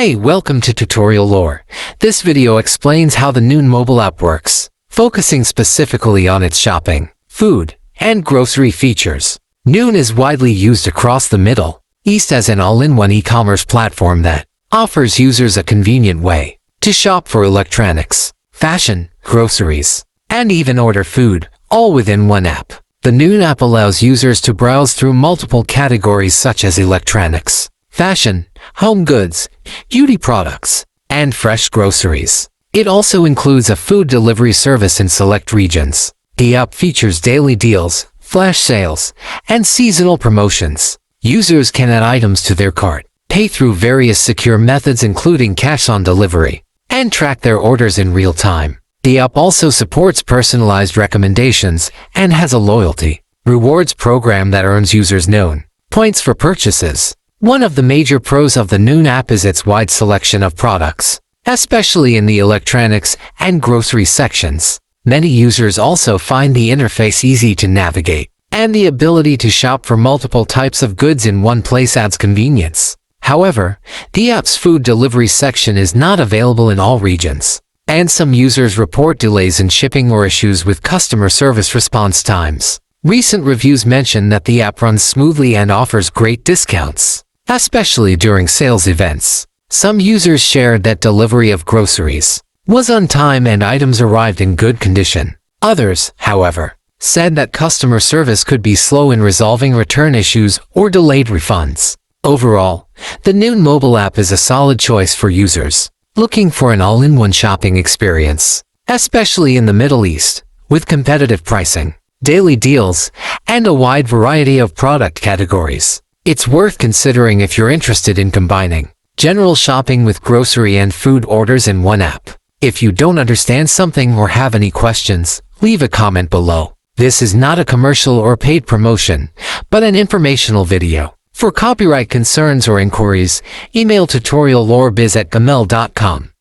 Hey, welcome to Tutorial Lore. This video explains how the Noon mobile app works, focusing specifically on its shopping, food, and grocery features. Noon is widely used across the Middle East as an all-in-one e-commerce platform that offers users a convenient way to shop for electronics, fashion, groceries, and even order food, all within one app. The Noon app allows users to browse through multiple categories such as electronics, fashion, home goods, beauty products, and fresh groceries. It also includes a food delivery service in select regions. The app features daily deals, flash sales, and seasonal promotions. Users can add items to their cart, pay through various secure methods including cash on delivery, and track their orders in real time. The app also supports personalized recommendations and has a loyalty rewards program that earns users Noon points for purchases. One of the major pros of the Noon app is its wide selection of products, especially in the electronics and grocery sections. Many users also find the interface easy to navigate, and the ability to shop for multiple types of goods in one place adds convenience. However, the app's food delivery section is not available in all regions, and some users report delays in shipping or issues with customer service response times. Recent reviews mention that the app runs smoothly and offers great discounts, especially during sales events. Some users shared that delivery of groceries was on time and items arrived in good condition. Others, however, said that customer service could be slow in resolving return issues or delayed refunds. Overall, the Noon mobile app is a solid choice for users looking for an all-in-one shopping experience, especially in the Middle East, with competitive pricing, daily deals, and a wide variety of product categories. It's worth considering if you're interested in combining general shopping with grocery and food orders in one app. If you don't understand something or have any questions, leave a comment below. This is not a commercial or paid promotion, but an informational video. For copyright concerns or inquiries, email tutoriallorebiz@gmail.com.